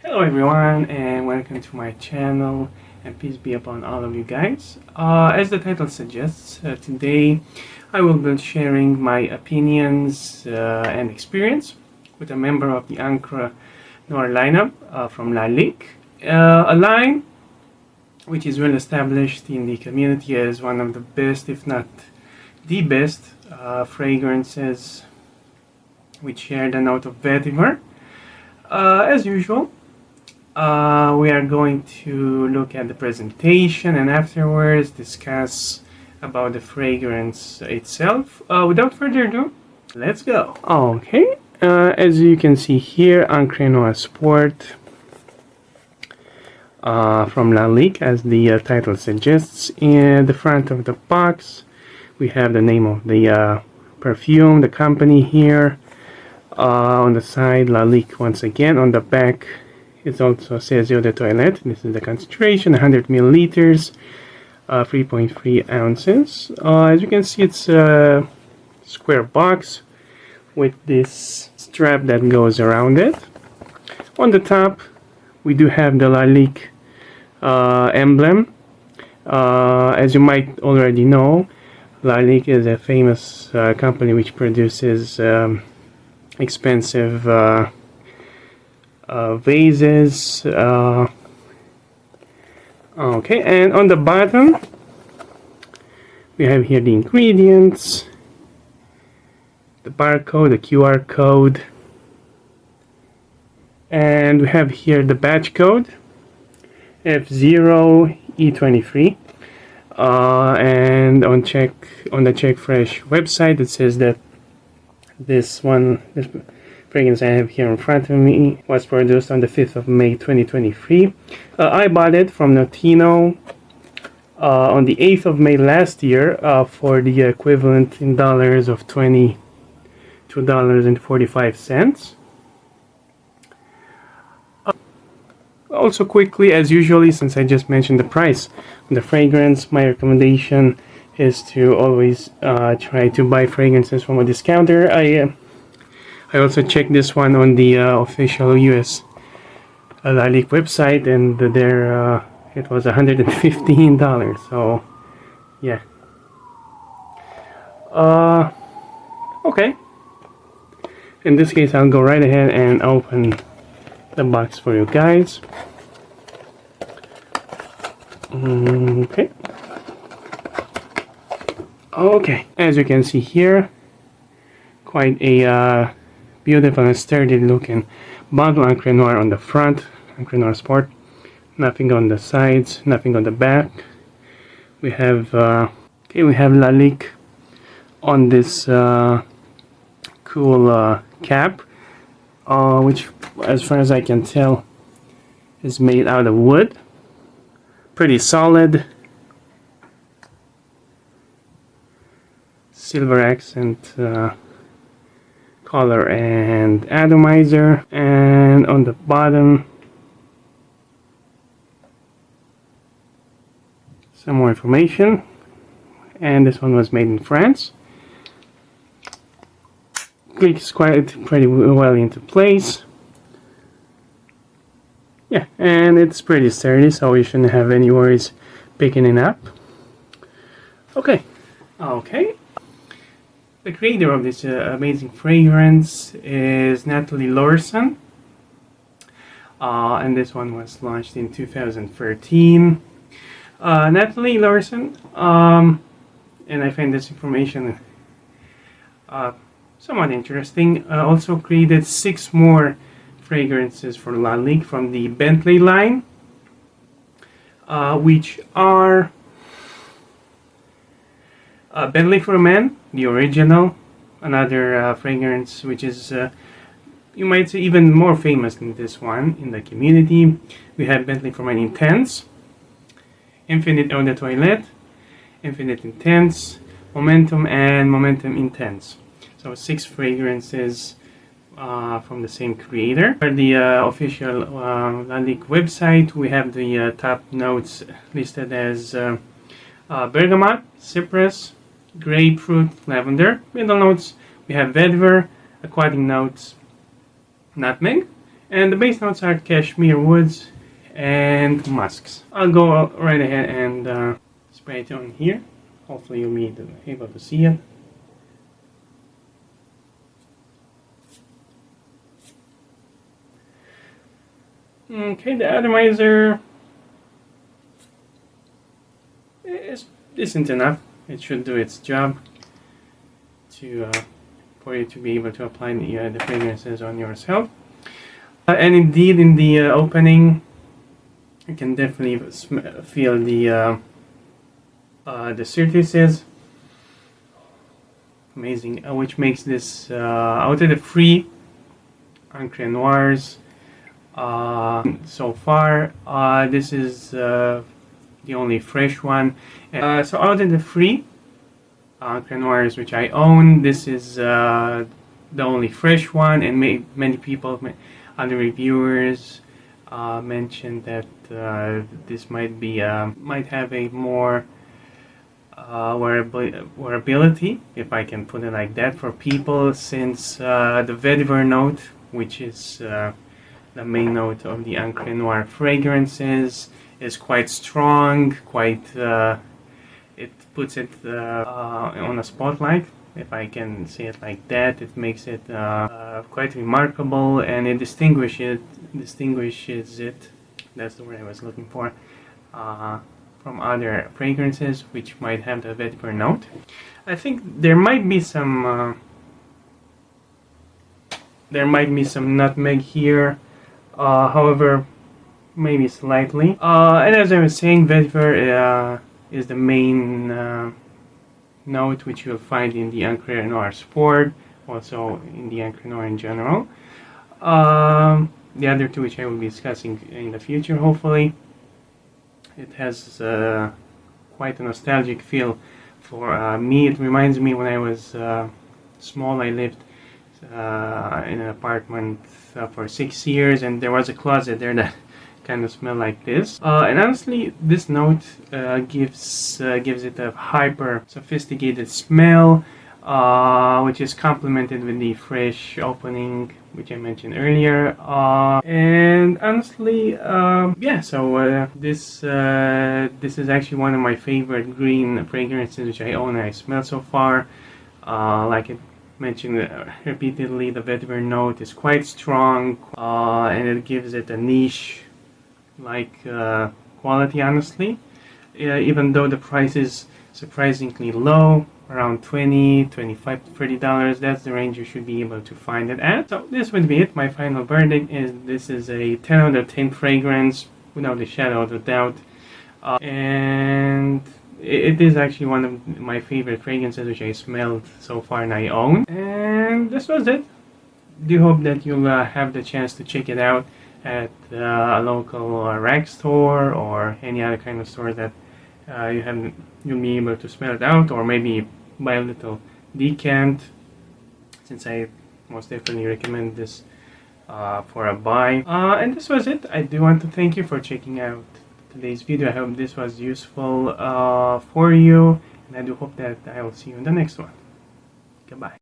Hello everyone and welcome to my channel and peace be upon all of you guys. As the title suggests, today I will be sharing my opinions and experience with a member of the Encre Noir lineup from Lalique, a line which is well established in the community as one of the best, if not the best, fragrances which share the note of vetiver. As usual, we are going to look at the presentation and afterwards discuss about the fragrance itself. Without further ado, let's go. Okay, as you can see here, Encre Noir Sport from Lalique, as the title suggests. In the front of the box, we have the name of the perfume, the company here. On the side, Lalique once again. On the back, it also says Eau de Toilette. This is the concentration, 100 milliliters, 3.3 ounces. As you can see, it's a square box with this strap that goes around it. On the top, we do have the Lalique emblem. As you might already know, Lalique is a famous company which produces expensive vases. Okay, and on the bottom we have here the ingredients, the barcode, the QR code, and we have here the batch code F0E23. And on the Check Fresh website, it says that this fragrance I have here in front of me was produced on the 5th of May 2023. I bought it from Notino on the 8th of May last year for the equivalent in dollars of $22.45. Also quickly, as usually, since I just mentioned the price of the fragrance, my recommendation is to always try to buy fragrances from a discounter. I also checked this one on the official US Lalique website, and there it was $115. So yeah. Okay. In this case, I'll go right ahead and open the box for you guys. Okay. Okay, as you can see here, quite a beautiful and sturdy looking bottle. Encre Noir on the front, Encre Noir Sport. Nothing on the sides, nothing on the back. We have we have Lalique on this cool cap, which, as far as I can tell, is made out of wood. Pretty solid. Silver accent color and atomizer, and on the bottom some more information, and this one was made in France. Clicks pretty well into place. Yeah, and it's pretty sturdy, so you shouldn't have any worries picking it up. Okay. The creator of this amazing fragrance is Natalie Lorson, and this one was launched in 2013. Natalie Lorson, and I find this information somewhat interesting, also created 6 more fragrances for Lalique from the Bentley line, which are Bentley for a Man, the original, another fragrance which is, you might say, even more famous than this one in the community. We have Bentley for Man Intense, Infinite Eau de Toilette, Infinite Intense, Momentum, and Momentum Intense. So 6 fragrances from the same creator. For the official Lalique website, we have the top notes listed as bergamot, cypress, grapefruit, lavender. Middle notes, we have vetiver, aquatic notes, nutmeg, And the base notes are cashmere woods and musks. I'll go right ahead and spray it on here. Hopefully you'll be able to see it. Okay, the atomizer is decent enough. It should do its job to for you to be able to apply the fragrances on yourself. And indeed, in the opening, you can definitely feel the surfaces. Amazing, which makes this out of the three Encre Noirs so far, this is the only fresh one. So out of the three Encre Noirs which I own, this is the only fresh one, and many people, other reviewers, mentioned that this might have a more wearability, if I can put it like that, for people, since the vetiver note, which is the main note of the Encre Noir fragrances, is quite strong, it puts it on a spotlight, if I can say it like that. It makes it quite remarkable, and it distinguishes it, that's the word I was looking for, from other fragrances which might have the vetiver note. I think there might be some nutmeg here, however, maybe slightly. And as I was saying, vetiver is the main note which you'll find in the Encre Noir Sport, also in the Encre Noir in general. The other two which I will be discussing in the future, hopefully. It has quite a nostalgic feel for me. It reminds me when I was small. I lived in an apartment for 6 years, and there was a closet there that kind of smelled like this. And honestly, this note gives it a hyper sophisticated smell, which is complemented with the fresh opening which I mentioned earlier. And honestly, yeah, so this is actually one of my favorite green fragrances which I own and I smell so far. Like I mentioned repeatedly, the vetiver note is quite strong, and it gives it a niche like quality, honestly. Even though the price is surprisingly low, around $20, $25, $30, that's the range you should be able to find it at. So this would be it. My final verdict is this is a 10 out of 10 fragrance, without a shadow of a doubt. And it is actually one of my favorite fragrances which I smelled so far and I own. And this was it. Do hope that you'll have the chance to check it out at a local rag store or any other kind of store that you'll be able to smell it out, or maybe buy a little decant, since I most definitely recommend this for a buy. And this was it. I do want to thank you for checking out today's video. I hope this was useful for you, and I do hope that I will see you in the next one. Goodbye.